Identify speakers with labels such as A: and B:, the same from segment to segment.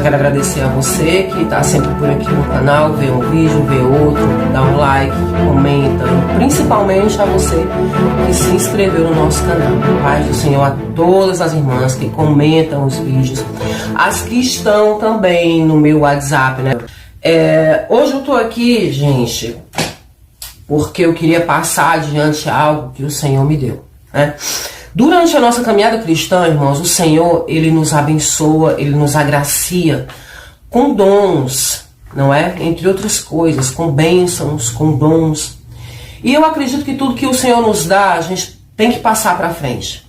A: já quero agradecer a você que está sempre por aqui no canal, vê um vídeo, vê outro, dá um like, comenta, e principalmente a você que se inscreveu no nosso canal. Paz do Senhor a todas as irmãs que comentam os vídeos, as que estão também no meu WhatsApp, né? Hoje eu tô aqui, gente, porque eu queria passar adiante algo que o Senhor me deu, né? Durante a nossa caminhada cristã, irmãos, o Senhor, Ele nos abençoa, Ele nos agracia com dons, não é? Entre outras coisas, com bênçãos, com dons. E eu acredito que tudo que o Senhor nos dá, a gente tem que passar para frente.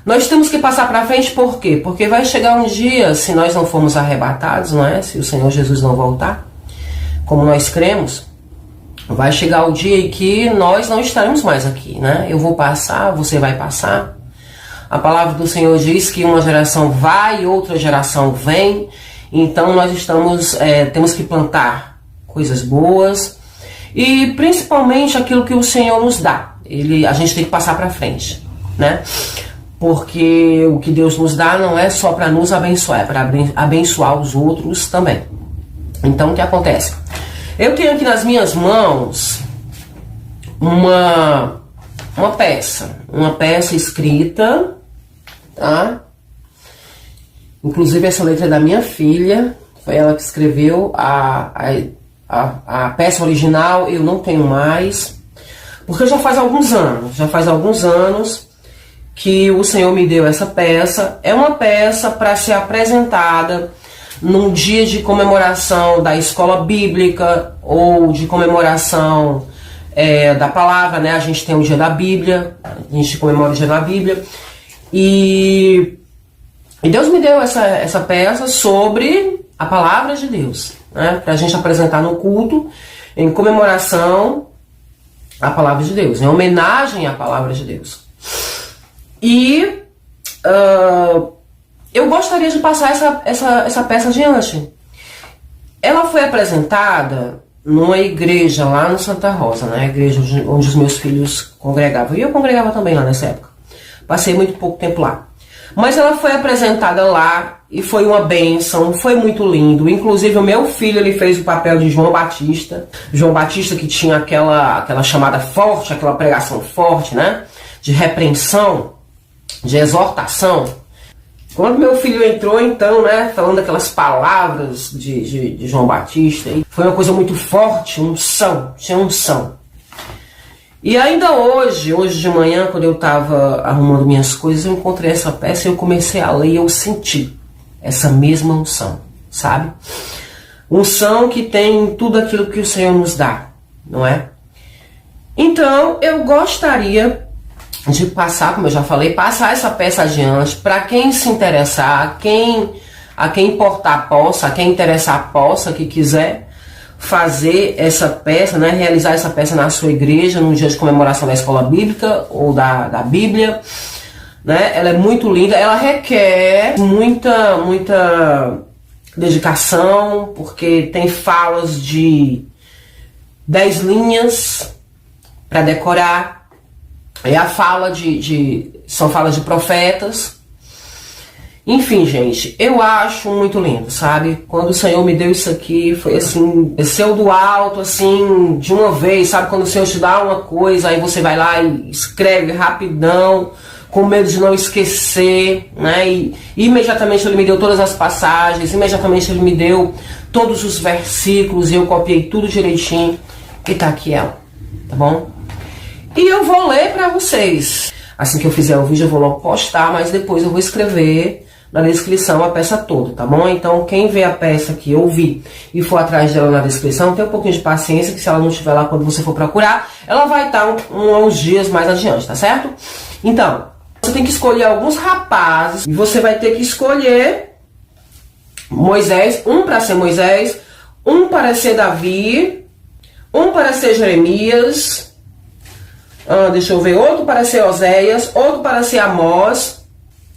A: Nós temos que passar para frente por quê? Porque vai chegar um dia, se nós não formos arrebatados, não é? Se o Senhor Jesus não voltar, como nós cremos, vai chegar o dia em que nós não estaremos mais aqui, né? Eu vou passar, você vai passar. A palavra do Senhor diz que uma geração vai e outra geração vem. Então nós temos que plantar coisas boas e principalmente aquilo que o Senhor nos dá. A gente tem que passar para frente, né? Porque o que Deus nos dá não é só para nos abençoar, é para abençoar os outros também. Então o que acontece? Eu tenho aqui nas minhas mãos uma peça escrita, tá? Inclusive essa letra é da minha filha, foi ela que escreveu. A peça original eu não tenho mais, porque já faz alguns anos que o Senhor me deu essa peça. É uma peça para ser apresentada num dia de comemoração da escola bíblica ou de comemoração da palavra, né? A gente tem o dia da Bíblia, a gente comemora o dia da Bíblia. E Deus me deu essa peça sobre a palavra de Deus, né? Pra gente apresentar no culto, em comemoração à palavra de Deus, em homenagem à palavra de Deus. E eu gostaria de passar essa peça adiante. Ela foi apresentada numa igreja lá no Santa Rosa, né? A igreja onde os meus filhos congregavam. E eu congregava também lá nessa época. Passei muito pouco tempo lá. Mas ela foi apresentada lá e foi uma bênção, foi muito lindo. Inclusive o meu filho, ele fez o papel de João Batista. João Batista que tinha aquela chamada forte, aquela pregação forte, né? De repreensão, de exortação. Quando meu filho entrou, então, né, falando aquelas palavras de João Batista, foi uma coisa muito forte, tinha unção. E ainda hoje de manhã, quando eu estava arrumando minhas coisas, eu encontrei essa peça e eu comecei a ler e eu senti essa mesma unção, sabe? Unção que tem tudo aquilo que o Senhor nos dá, não é? Então, eu gostaria de passar, como eu já falei, passar essa peça adiante para quem se interessar, a quem importar possa, a quem interessar possa, que quiser fazer essa peça, né, realizar essa peça na sua igreja, no dia de comemoração da escola bíblica ou da Bíblia, né? Ela é muito linda, ela requer muita dedicação, porque tem falas de 10 linhas para decorar. São falas de profetas. Enfim, gente, eu acho muito lindo, sabe? Quando o Senhor me deu isso aqui, foi assim, desceu do alto, assim, de uma vez, sabe? Quando o Senhor te dá uma coisa, aí você vai lá e escreve rapidão, com medo de não esquecer, né? E imediatamente Ele me deu todas as passagens, imediatamente Ele me deu todos os versículos, e eu copiei tudo direitinho, e tá aqui ela, tá bom? E eu vou ler para vocês. Assim que eu fizer o vídeo eu vou logo postar, mas depois eu vou escrever na descrição a peça toda, tá bom? Então quem vê a peça aqui, ouvir e for atrás dela na descrição, tem um pouquinho de paciência, que se ela não estiver lá quando você for procurar, ela vai estar uns dias mais adiante, tá certo? Então, você tem que escolher alguns rapazes, e você vai ter que escolher Moisés, um para ser Moisés, um para ser Davi, um para ser Jeremias, deixa eu ver, outro para ser Oséias, outro para ser Amós.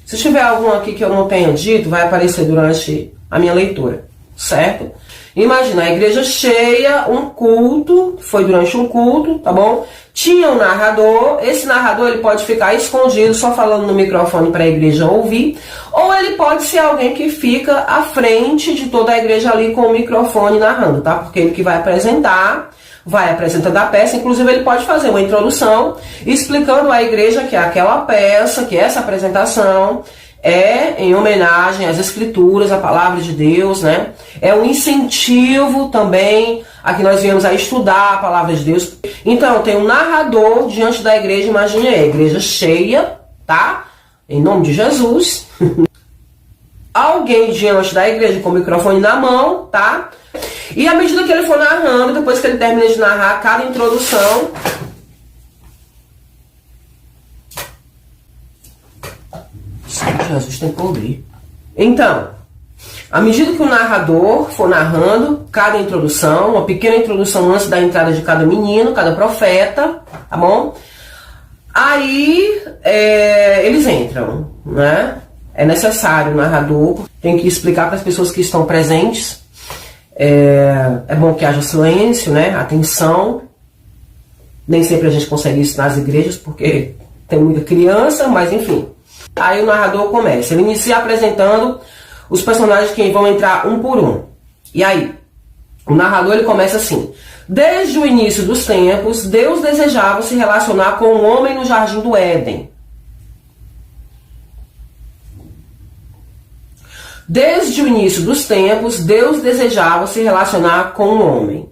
A: Se tiver algum aqui que eu não tenha dito, vai aparecer durante a minha leitura, certo? Imagina, a igreja cheia, um culto, foi durante um culto, tá bom? Tinha um narrador, esse narrador ele pode ficar escondido, só falando no microfone para a igreja ouvir, ou ele pode ser alguém que fica à frente de toda a igreja ali com o microfone narrando, tá? Porque ele que vai apresentando a peça, inclusive ele pode fazer uma introdução explicando à igreja que aquela peça, que essa apresentação é em homenagem às escrituras, à palavra de Deus, né? É um incentivo também a que nós viemos a estudar a palavra de Deus. Então tem um narrador diante da igreja, imagine a igreja cheia, tá? Em nome de Jesus. Alguém diante da igreja com o microfone na mão, tá? E à medida que ele for narrando, depois que ele termina de narrar cada introdução, Jesus tem poder. Então, à medida que o narrador for narrando cada introdução, uma pequena introdução antes da entrada de cada menino, cada profeta, tá bom? Aí eles entram, né? É necessário o narrador, tem que explicar para as pessoas que estão presentes. É bom que haja silêncio, né? Atenção. Nem sempre a gente consegue isso nas igrejas, porque tem muita criança, mas enfim. Aí o narrador começa, ele inicia apresentando os personagens que vão entrar um por um. E aí, o narrador ele começa assim: desde o início dos tempos, Deus desejava se relacionar com o homem no jardim do Éden. Desde o início dos tempos, Deus desejava se relacionar com o homem.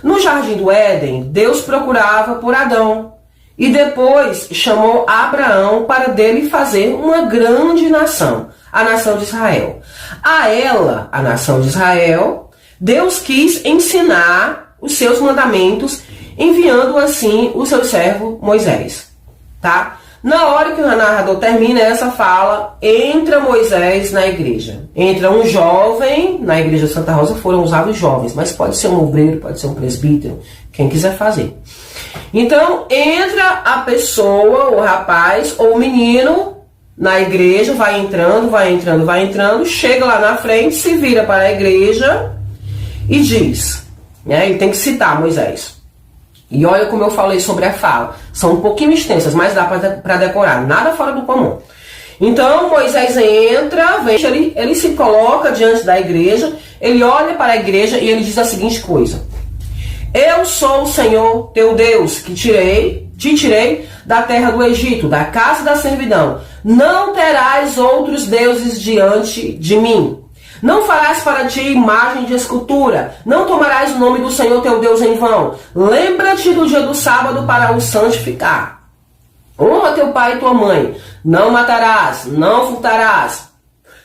A: No jardim do Éden, Deus procurava por Adão. E depois chamou Abraão para dele fazer uma grande nação, a nação de Israel. A ela, a nação de Israel, Deus quis ensinar os seus mandamentos, enviando assim o seu servo Moisés. Tá? Na hora que o narrador termina essa fala, entra Moisés na igreja. Entra um jovem, na igreja de Santa Rosa foram usados jovens, mas pode ser um obreiro, pode ser um presbítero, quem quiser fazer. Então, entra a pessoa, o rapaz ou o menino na igreja, vai entrando, chega lá na frente, se vira para a igreja e diz, né, ele tem que citar Moisés. E olha como eu falei sobre a fala, são um pouquinho extensas, mas dá para decorar, nada fora do comum. Então, Moisés entra, ele se coloca diante da igreja, ele olha para a igreja e ele diz a seguinte coisa: eu sou o Senhor teu Deus, que te tirei da terra do Egito, da casa da servidão. Não terás outros deuses diante de mim. Não farás para ti imagem de escultura. Não tomarás o nome do Senhor teu Deus em vão. Lembra-te do dia do sábado para o santificar. Honra teu pai e tua mãe. Não matarás, não furtarás,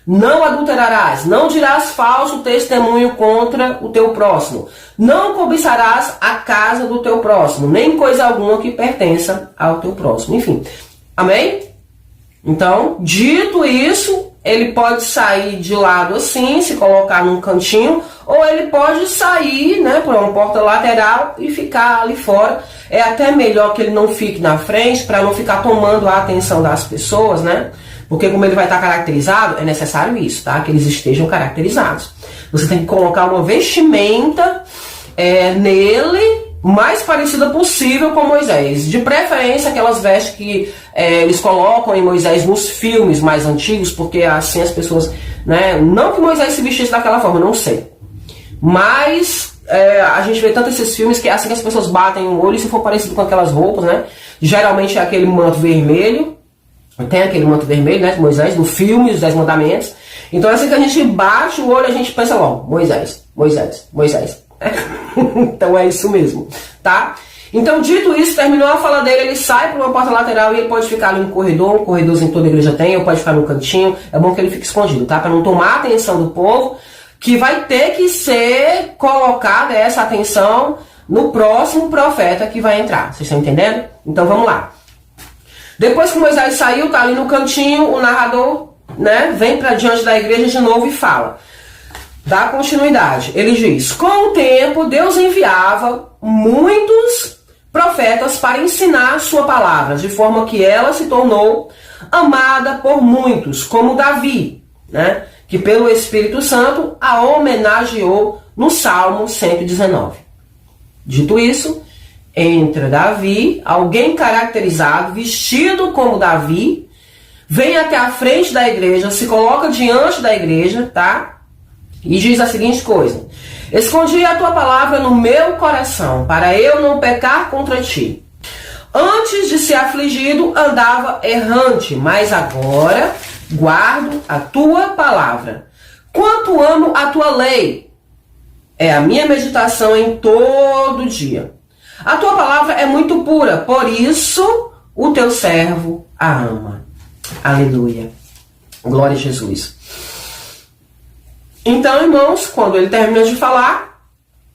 A: não adulterarás, não dirás falso testemunho contra o teu próximo, não cobiçarás a casa do teu próximo, nem coisa alguma que pertença ao teu próximo. Enfim, amém? Então, dito isso, ele pode sair de lado assim, se colocar num cantinho, ou ele pode sair, né, por uma porta lateral e ficar ali fora. É até melhor que ele não fique na frente, para não ficar tomando a atenção das pessoas, né? Porque como ele vai estar caracterizado, é necessário isso, tá? Que eles estejam caracterizados. Você tem que colocar uma vestimenta nele mais parecida possível com Moisés. De preferência aquelas vestes que eles colocam em Moisés nos filmes mais antigos, porque assim as pessoas, né? Não que Moisés se vestisse daquela forma, não sei. Mas a gente vê tanto esses filmes que é assim que as pessoas batem o olho, e se for parecido com aquelas roupas, né? Geralmente é aquele manto vermelho. Tem aquele manto vermelho, né, de Moisés, no filme, os 10 mandamentos. Então assim que a gente bate o olho, a gente pensa logo, Moisés, Moisés, Moisés. Então é isso mesmo, tá? Então, dito isso, terminou a fala dele, ele sai por uma porta lateral e ele pode ficar ali no corredor, um corredorzinho toda a igreja tem, ou pode ficar no cantinho. É bom que ele fique escondido, tá? Para não tomar a atenção do povo, que vai ter que ser colocada essa atenção no próximo profeta que vai entrar. Vocês estão entendendo? Então vamos lá. Depois que Moisés saiu, tá ali no cantinho, o narrador, né, vem para diante da igreja de novo e fala. Dá continuidade. Ele diz: com o tempo, Deus enviava muitos profetas para ensinar sua palavra, de forma que ela se tornou amada por muitos, como Davi, né, que pelo Espírito Santo a homenageou no Salmo 119. Dito isso, entra Davi, alguém caracterizado, vestido como Davi, vem até a frente da igreja, se coloca diante da igreja, tá? E diz a seguinte coisa: escondi a tua palavra no meu coração, para eu não pecar contra ti. Antes de ser afligido, andava errante, mas agora guardo a tua palavra. Quanto amo a tua lei, é a minha meditação em todo dia. A tua palavra é muito pura, por isso o teu servo a ama. Aleluia. Glória a Jesus. Então, irmãos, quando ele termina de falar,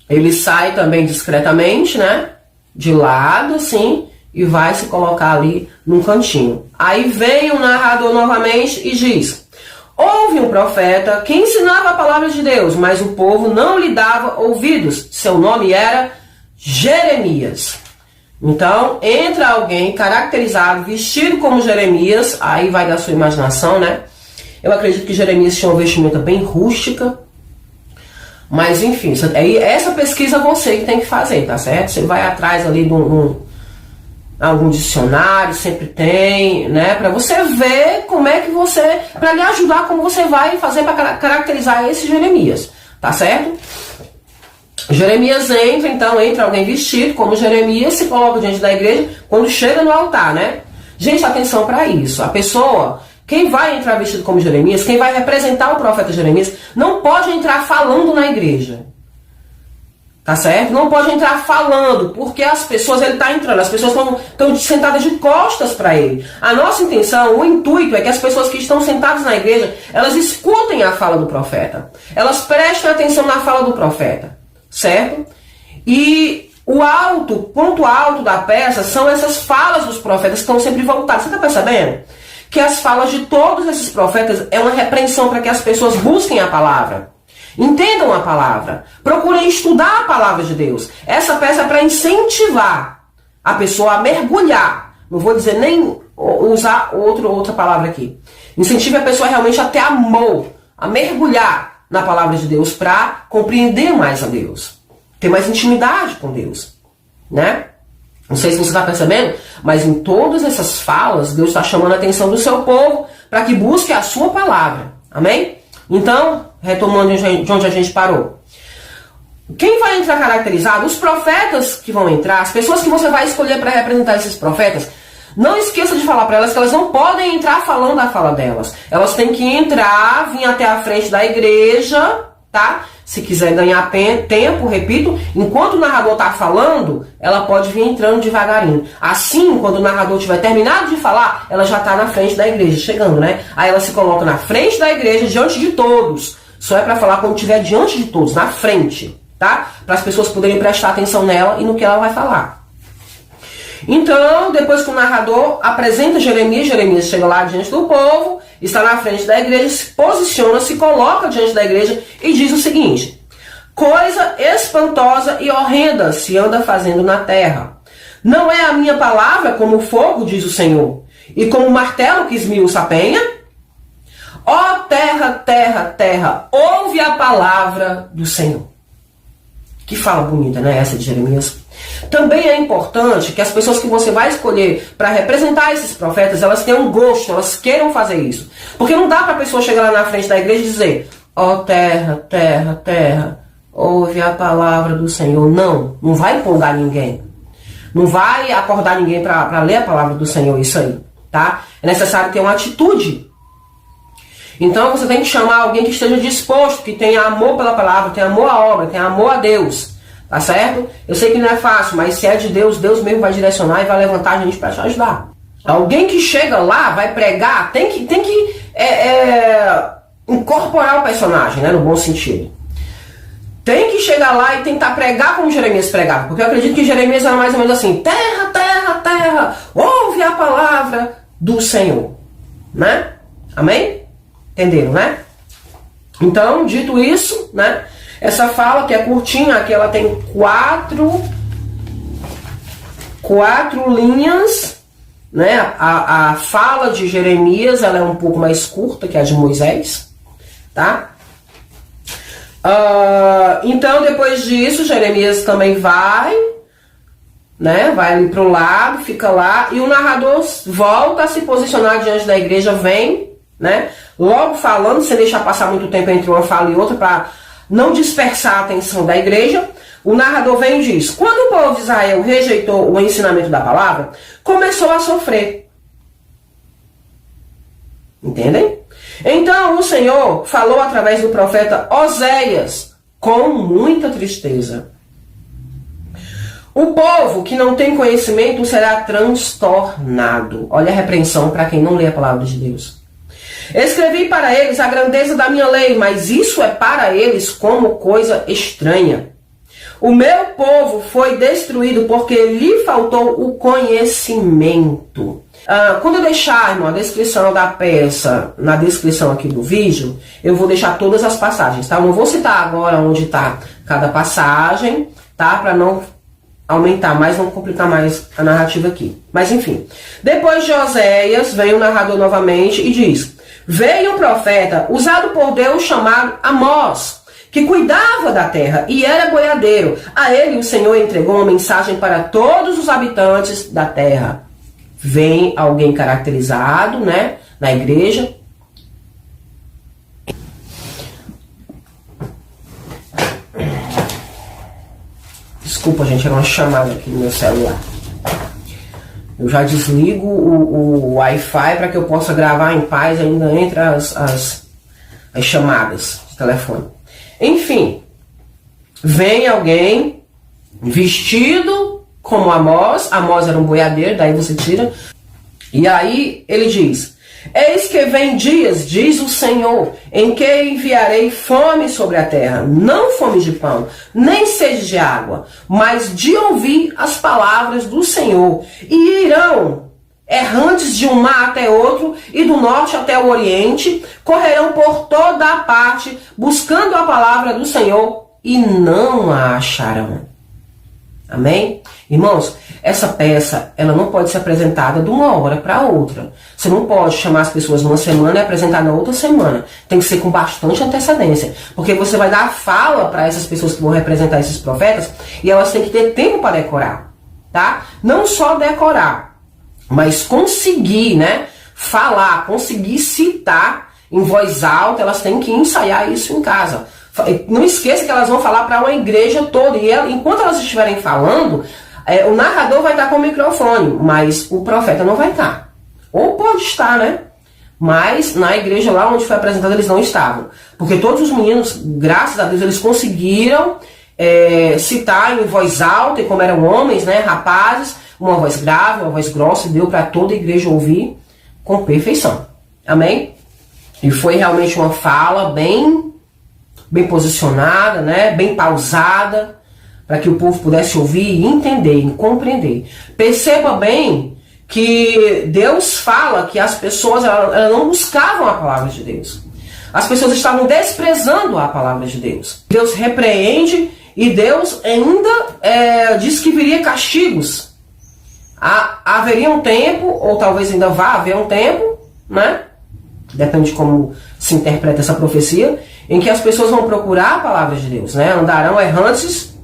A: ele sai também discretamente, né? De lado, assim, e vai se colocar ali num cantinho. Aí vem o narrador novamente e diz: houve um profeta que ensinava a palavra de Deus, mas o povo não lhe dava ouvidos. Seu nome era Jeremias. Então, entra alguém caracterizado, vestido como Jeremias, aí vai da sua imaginação, né? Eu acredito que Jeremias tinha uma vestimenta bem rústica, mas enfim, essa pesquisa você que tem que fazer, tá certo? Você vai atrás ali de algum dicionário, sempre tem, né? Pra você ver como é que você, pra lhe ajudar como você vai fazer pra caracterizar esse Jeremias, tá certo? Jeremias entra alguém vestido como Jeremias, se coloca diante da igreja quando chega no altar, né? Gente, atenção para isso. A pessoa, quem vai entrar vestido como Jeremias, quem vai representar o profeta Jeremias, não pode entrar falando na igreja. Tá certo? Não pode entrar falando, porque as pessoas, ele tá entrando, as pessoas estão sentadas de costas para ele. A nossa intenção, o intuito é que as pessoas que estão sentadas na igreja, elas escutem a fala do profeta. Elas prestem atenção na fala do profeta. Certo? E o ponto alto da peça são essas falas dos profetas que estão sempre voltadas. Você está percebendo? Que as falas de todos esses profetas é uma repreensão para que as pessoas busquem a palavra, entendam a palavra, procurem estudar a palavra de Deus. Essa peça é para incentivar a pessoa a mergulhar. Não vou dizer nem usar outra palavra aqui. Incentive a pessoa realmente a ter amor, a mergulhar na palavra de Deus para compreender mais a Deus, ter mais intimidade com Deus, né? Não sei se você está percebendo, mas em todas essas falas, Deus está chamando a atenção do seu povo para que busque a sua palavra, amém? Então, retomando de onde a gente parou. Quem vai entrar caracterizado? Os profetas que vão entrar, as pessoas que você vai escolher para representar esses profetas, não esqueça de falar para elas que elas não podem entrar falando a fala delas. Elas têm que entrar, vir até a frente da igreja, tá? Se quiser ganhar tempo, repito, enquanto o narrador está falando, ela pode vir entrando devagarinho. Assim, quando o narrador tiver terminado de falar, ela já está na frente da igreja, chegando, né? Aí ela se coloca na frente da igreja, diante de todos. Só é para falar quando estiver diante de todos, na frente, tá? Para as pessoas poderem prestar atenção nela e no que ela vai falar. Então, depois que o narrador apresenta Jeremias chega lá diante do povo, está na frente da igreja, se posiciona, se coloca diante da igreja e diz o seguinte: coisa espantosa e horrenda se anda fazendo na terra. Não é a minha palavra como fogo, diz o Senhor, e como o martelo que esmiuça a penha? Ó terra, terra, terra, ouve a palavra do Senhor. Que fala bonita, né, essa de Jeremias? Também é importante que as pessoas que você vai escolher para representar esses profetas, elas tenham gosto, elas queiram fazer isso. Porque não dá para a pessoa chegar lá na frente da igreja e dizer: ó terra, terra, terra, ouve a palavra do Senhor. Não vai empolgar ninguém. Não vai acordar ninguém para ler a palavra do Senhor, isso aí, tá? É necessário ter uma atitude. Então você tem que chamar alguém que esteja disposto, que tenha amor pela palavra, tenha amor à obra, tenha amor a Deus. Tá certo? Eu sei que não é fácil, mas se é de Deus, Deus mesmo vai direcionar e vai levantar a gente para te ajudar. Alguém que chega lá, vai pregar, tem que incorporar o personagem, né, no bom sentido. Tem que chegar lá e tentar pregar como Jeremias pregava, porque eu acredito que Jeremias era mais ou menos assim: terra, terra, terra, ouve a palavra do Senhor, né? Amém? Entenderam, né? Então, dito isso, né? Essa fala, que é curtinha, aqui ela tem quatro linhas, né? A fala de Jeremias, ela é um pouco mais curta que a de Moisés, tá? Então, depois disso, Jeremias também vai, né? Vai ali pro lado, fica lá, e o narrador volta a se posicionar diante da igreja, vem, né? Logo falando, sem deixar passar muito tempo entre uma fala e outra, para não dispersar a atenção da igreja. O narrador vem e diz: quando o povo de Israel rejeitou o ensinamento da palavra, começou a sofrer. Entendem? Então o Senhor falou através do profeta Oséias com muita tristeza. O povo que não tem conhecimento será transtornado. Olha a repreensão para quem não lê a palavra de Deus. Escrevi para eles a grandeza da minha lei, mas isso é para eles como coisa estranha. O meu povo foi destruído porque lhe faltou o conhecimento. Quando eu deixar, irmão, a descrição da peça na descrição aqui do vídeo, eu vou deixar todas as passagens, tá? Eu não vou citar agora onde está cada passagem, tá? Para não aumentar mais, não complicar mais a narrativa aqui. Mas enfim, depois de Oséias, vem o narrador novamente e diz: veio um profeta usado por Deus chamado Amós, que cuidava da terra e era boiadeiro. A ele o Senhor entregou uma mensagem para todos os habitantes da terra. Vem alguém caracterizado, né, na igreja. Desculpa, gente, era uma chamada aqui no meu celular. Eu já desligo o Wi-Fi para que eu possa gravar em paz ainda entre as chamadas de telefone. Enfim, vem alguém vestido como Amós. Amós era um boiadeiro, daí você tira. E aí ele diz: eis que vem dias, diz o Senhor, em que enviarei fome sobre a terra, não fome de pão, nem sede de água, mas de ouvir as palavras do Senhor. E irão errantes de um mar até outro, e do norte até o oriente, correrão por toda a parte, buscando a palavra do Senhor, e não a acharão. Amém? Irmãos, essa peça, ela não pode ser apresentada de uma hora para outra. Você não pode chamar as pessoas numa semana e apresentar na outra semana. Tem que ser com bastante antecedência. Porque você vai dar a fala para essas pessoas que vão representar esses profetas, e elas têm que ter tempo para decorar. Tá? Não só decorar, mas conseguir, né, falar, conseguir citar em voz alta. Elas têm que ensaiar isso em casa. Não esqueça que elas vão falar para uma igreja toda. E enquanto elas estiverem falando, o narrador vai estar com o microfone, mas o profeta não vai estar. Ou pode estar, né? Mas na igreja lá onde foi apresentado eles não estavam. Porque todos os meninos, graças a Deus, eles conseguiram citar em voz alta, e como eram homens, né, rapazes, uma voz grave, uma voz grossa, e deu para toda a igreja ouvir com perfeição. Amém? E foi realmente uma fala bem posicionada, né, bem pausada, para que o povo pudesse ouvir e entender e compreender. Perceba bem que Deus fala que as pessoas elas não buscavam a palavra de Deus. As pessoas estavam desprezando a palavra de Deus. Deus repreende e Deus ainda diz que viria castigos. Haveria um tempo, ou talvez ainda vá haver um tempo, né? Depende de como se interpreta essa profecia, em que as pessoas vão procurar a palavra de Deus, né? Andarão errantes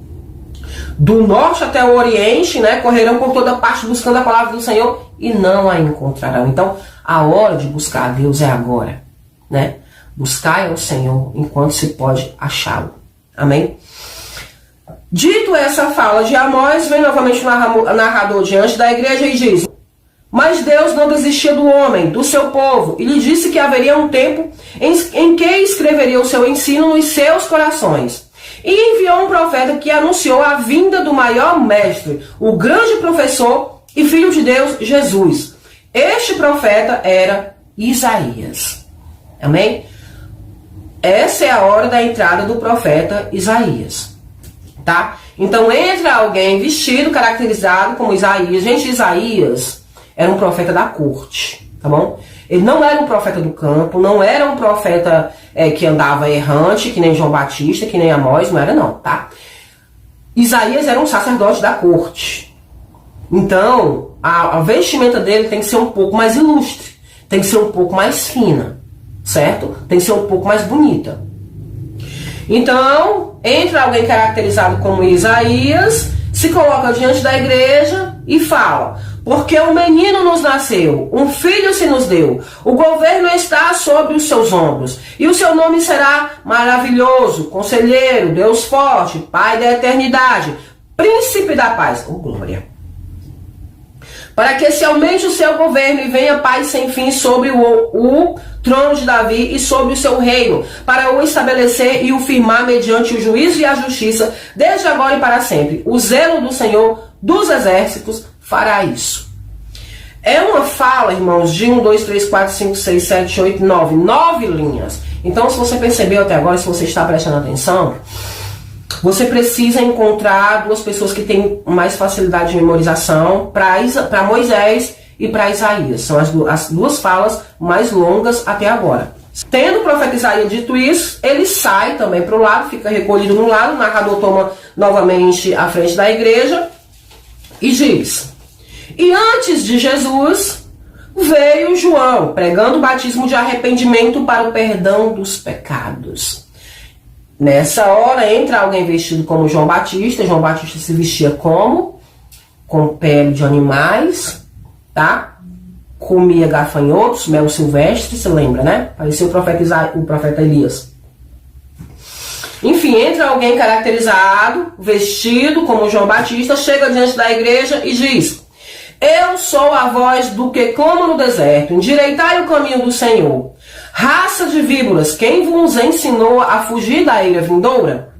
A: do norte até o oriente, né? Correrão por toda parte buscando a palavra do Senhor e não a encontrarão. Então, a hora de buscar a Deus é agora, né? Buscai ao Senhor enquanto se pode achá-lo. Amém? Dito essa fala de Amós, vem novamente o narrador diante da igreja e diz: mas Deus não desistia do homem, do seu povo, e lhe disse que haveria um tempo em que escreveria o seu ensino nos seus corações. E enviou um profeta que anunciou a vinda do maior mestre, o grande professor e filho de Deus, Jesus. Este profeta era Isaías. Amém? Essa é a hora da entrada do profeta Isaías. Tá? Então entra alguém vestido, caracterizado como Isaías. Gente, Isaías era um profeta da corte, tá bom? Ele não era um profeta do campo, não era um profeta que andava errante, que nem João Batista, que nem Amós, não era não, tá? Isaías era um sacerdote da corte. Então, a vestimenta dele tem que ser um pouco mais ilustre, tem que ser um pouco mais fina, certo? Tem que ser um pouco mais bonita. Então, entra alguém caracterizado como Isaías, se coloca diante da igreja e fala: porque um menino nos nasceu, um filho se nos deu, o governo está sobre os seus ombros, e o seu nome será maravilhoso, conselheiro, Deus forte, Pai da eternidade, príncipe da paz. Oh, glória! Para que se aumente o seu governo e venha paz sem fim sobre o trono de Davi e sobre o seu reino, para o estabelecer e o firmar mediante o juízo e a justiça, desde agora e para sempre. O zelo do Senhor dos exércitos fará isso. É uma fala, irmãos, de 1, 2, 3, 4, 5, 6, 7, 8, 9. 9 linhas. Então, se você percebeu até agora, se você está prestando atenção, você precisa encontrar duas pessoas que têm mais facilidade de memorização, para Moisés e para Isaías. São as duas falas mais longas até agora. Tendo o profeta Isaías dito isso, ele sai também para o lado, fica recolhido no lado, o narrador toma novamente a frente da igreja e diz: e antes de Jesus veio João, pregando o batismo de arrependimento para o perdão dos pecados. Nessa hora entra alguém vestido como João Batista. João Batista se vestia como? Com pele de animais, tá? Comia gafanhotos, mel silvestre, se lembra, né? Parecia o profeta Elias. Enfim, entra alguém caracterizado, vestido como João Batista, chega diante da igreja e diz: eu sou a voz do que clama no deserto, endireitai o caminho do Senhor. Raça de víboras, quem vos ensinou a fugir da ira vindoura?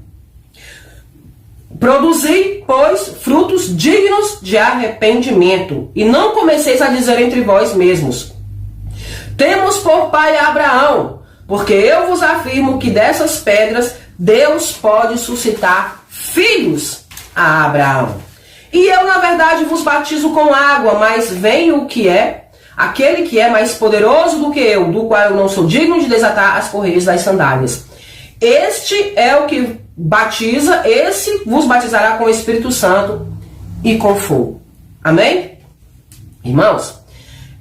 A: Produzi, pois, frutos dignos de arrependimento, e não comeceis a dizer entre vós mesmos: temos por pai Abraão, porque eu vos afirmo que dessas pedras Deus pode suscitar filhos a Abraão. E eu, na verdade, vos batizo com água, mas vem o que é, aquele que é mais poderoso do que eu, do qual eu não sou digno de desatar as correias das sandálias. Este é o que batiza, esse vos batizará com o Espírito Santo e com fogo. Amém? Irmãos,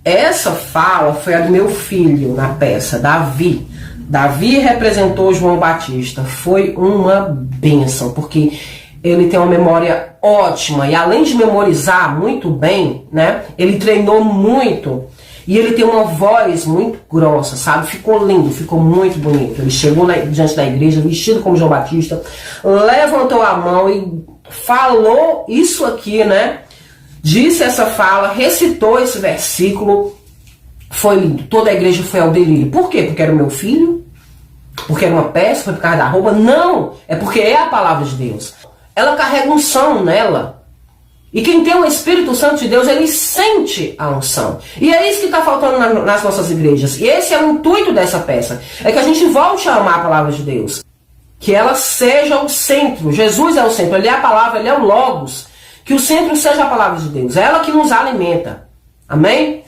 A: essa fala foi a do meu filho na peça, Davi. Davi representou João Batista. Foi uma bênção, porque ele tem uma memória ótima, e além de memorizar muito bem, né, ele treinou muito, e ele tem uma voz muito grossa, sabe? Ficou lindo, ficou muito bonito. Ele chegou diante da igreja vestido como João Batista, levantou a mão e falou isso aqui, né? Disse essa fala, recitou esse versículo. Foi lindo. Toda a igreja foi ao delírio. Por quê? Porque era o meu filho? Porque era uma peça? Foi por causa da roupa? Não! É porque é a palavra de Deus. Ela carrega unção nela. E quem tem o Espírito Santo de Deus, ele sente a unção. E é isso que está faltando nas nossas igrejas. E esse é o intuito dessa peça. É que a gente volte a amar a palavra de Deus. Que ela seja o centro. Jesus é o centro. Ele é a palavra, ele é o Logos. Que o centro seja a palavra de Deus. É ela que nos alimenta. Amém?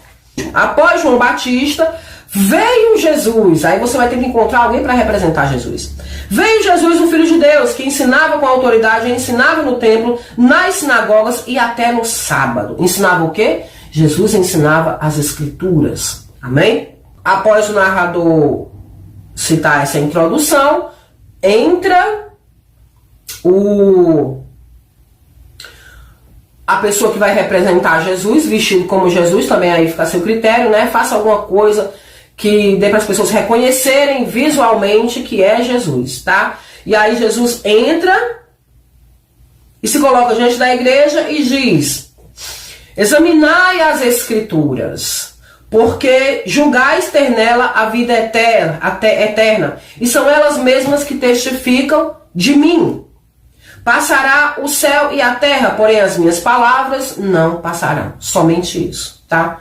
A: Após João Batista, veio Jesus. Aí você vai ter que encontrar alguém para representar Jesus. Veio Jesus, o Filho de Deus, que ensinava com autoridade, ensinava no templo, nas sinagogas e até no sábado. Ensinava o quê? Jesus ensinava as Escrituras. Amém? Após o narrador citar essa introdução, entra a pessoa que vai representar Jesus, vestido como Jesus, também aí fica a seu critério, né? Faça alguma coisa que dê para as pessoas reconhecerem visualmente que é Jesus, tá? E aí Jesus entra e se coloca diante da igreja e diz: examinai as Escrituras, porque julgais ter nela a vida eterna, e são elas mesmas que testificam de mim. Passará o céu e a terra, porém as minhas palavras não passarão. Somente isso, tá?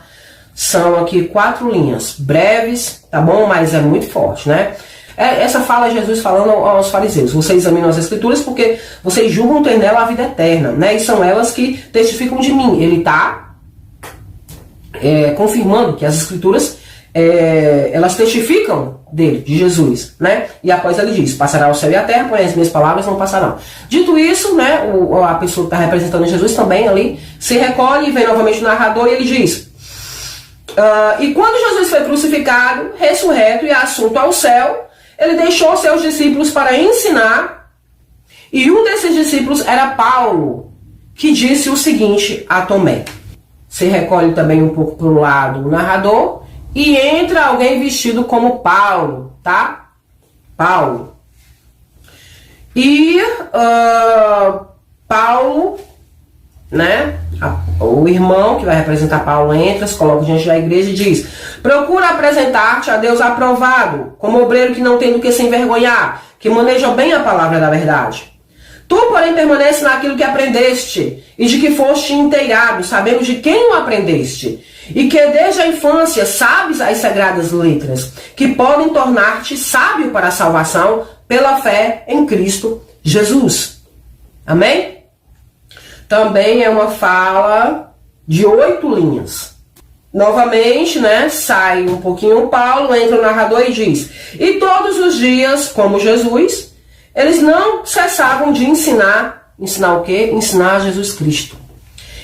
A: São aqui 4 linhas, breves, tá bom? Mas é muito forte, né? Essa fala é Jesus falando aos fariseus: vocês examinam as Escrituras porque vocês julgam ter nela a vida eterna, né? E são elas que testificam de mim. Ele está confirmando que as Escrituras, elas testificam dele, de Jesus, né? E após ele diz: passará o céu e a terra, porém as minhas palavras não passarão. Dito isso, né, a pessoa que está representando Jesus também ali se recolhe e vem novamente o narrador e ele diz: e quando Jesus foi crucificado, ressurreto e assunto ao céu, ele deixou seus discípulos para ensinar, e um desses discípulos era Paulo, que disse o seguinte a Tomé. Se recolhe também um pouco para o lado do narrador, e entra alguém vestido como Paulo, tá? Paulo. E Paulo, né? O irmão que vai representar Paulo entra, se coloca diante da igreja e diz: procura apresentar-te a Deus aprovado, como obreiro que não tem do que se envergonhar, que maneja bem a palavra da verdade. Tu, porém, permanece naquilo que aprendeste, e de que foste inteirado, sabendo de quem o aprendeste, e que desde a infância sabes as sagradas letras, que podem tornar-te sábio para a salvação pela fé em Cristo Jesus. Amém? Também é uma fala de 8 linhas. Novamente, né, sai um pouquinho o Paulo, entra o narrador e diz: e todos os dias, como Jesus, eles não cessavam de ensinar o quê? Ensinar a Jesus Cristo.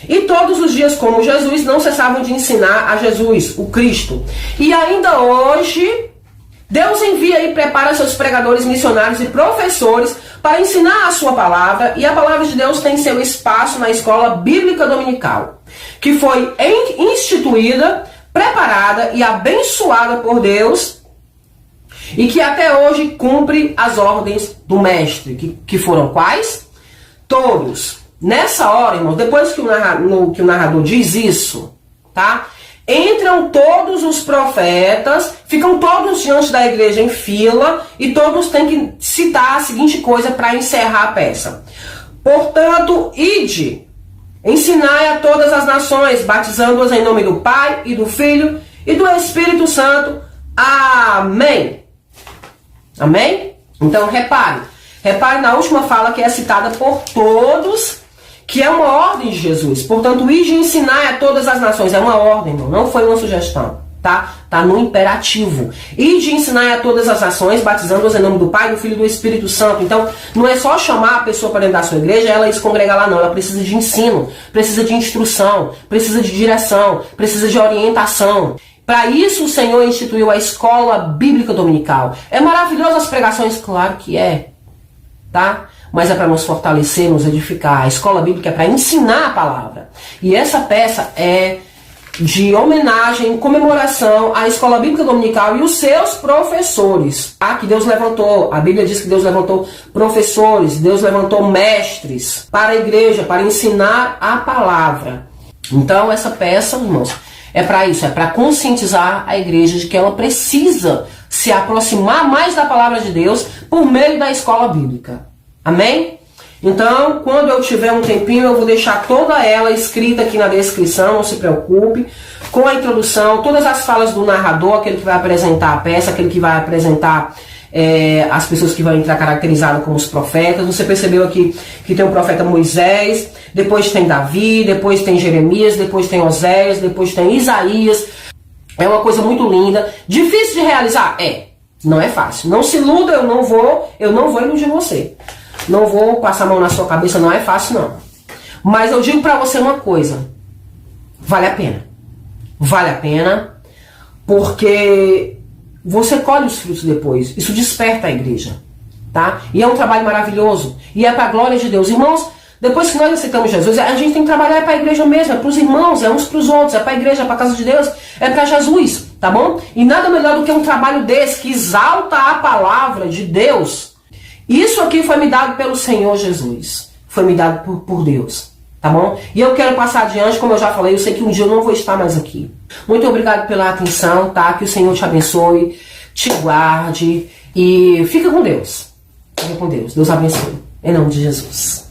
A: E todos os dias, como Jesus, não cessavam de ensinar a Jesus, o Cristo. E ainda hoje, Deus envia e prepara seus pregadores, missionários e professores para ensinar a sua palavra, e a palavra de Deus tem seu espaço na escola bíblica dominical, que foi instituída, preparada e abençoada por Deus, e que até hoje cumpre as ordens do mestre, que foram quais? Todos. Nessa hora, irmãos, depois que o narrador diz isso, tá? Entram todos os profetas, ficam todos diante da igreja em fila, e todos têm que citar a seguinte coisa para encerrar a peça. Portanto, ide, ensinai a todas as nações, batizando-as em nome do Pai e do Filho e do Espírito Santo. Amém. Amém? Então repare na última fala que é citada por todos, que é uma ordem de Jesus. Portanto, ide ensinar a todas as nações. É uma ordem, irmão, não foi uma sugestão, tá? Tá no imperativo. Ide ensinar a todas as nações, batizando-as em nome do Pai, do Filho e do Espírito Santo. Então, não é só chamar a pessoa para dentro da sua igreja, ela ir se congregar lá, não. Ela precisa de ensino, precisa de instrução, precisa de direção, precisa de orientação. Para isso o Senhor instituiu a escola bíblica dominical. É maravilhoso as pregações? Claro que é, tá? Mas é para nos fortalecer, nos edificar. A escola bíblica é para ensinar a palavra. E essa peça é de homenagem, comemoração à escola bíblica dominical e os seus professores, tá? Que Deus levantou. A Bíblia diz que Deus levantou professores, Deus levantou mestres para a igreja, para ensinar a palavra. Então essa peça, irmãos, é para isso, é para conscientizar a igreja de que ela precisa se aproximar mais da palavra de Deus por meio da escola bíblica. Amém? Então, quando eu tiver um tempinho, eu vou deixar toda ela escrita aqui na descrição, não se preocupe, com a introdução, todas as falas do narrador, aquele que vai apresentar a peça, aquele que vai apresentar as pessoas que vão entrar caracterizadas como os profetas. Você percebeu aqui que tem o profeta Moisés, depois tem Davi, depois tem Jeremias, depois tem Oséias, depois tem Isaías. É uma coisa muito linda, difícil de realizar? Não é fácil. Não se iluda, eu não vou iludir você. Não vou passar a mão na sua cabeça, não é fácil não. Mas eu digo pra você uma coisa, vale a pena. Vale a pena, porque você colhe os frutos depois. Isso desperta a igreja, tá? E é um trabalho maravilhoso, e é pra glória de Deus. Irmãos, depois que nós aceitamos Jesus, a gente tem que trabalhar para a igreja mesmo, é para os irmãos, é uns para os outros, é para a igreja, é para a casa de Deus, é para Jesus, tá bom? E nada melhor do que um trabalho desse, que exalta a palavra de Deus. Isso aqui foi me dado pelo Senhor Jesus, foi me dado por Deus, tá bom? E eu quero passar adiante, como eu já falei, eu sei que um dia eu não vou estar mais aqui. Muito obrigado pela atenção, tá? Que o Senhor te abençoe, te guarde e fica com Deus. Fica com Deus. Deus abençoe. Em nome de Jesus.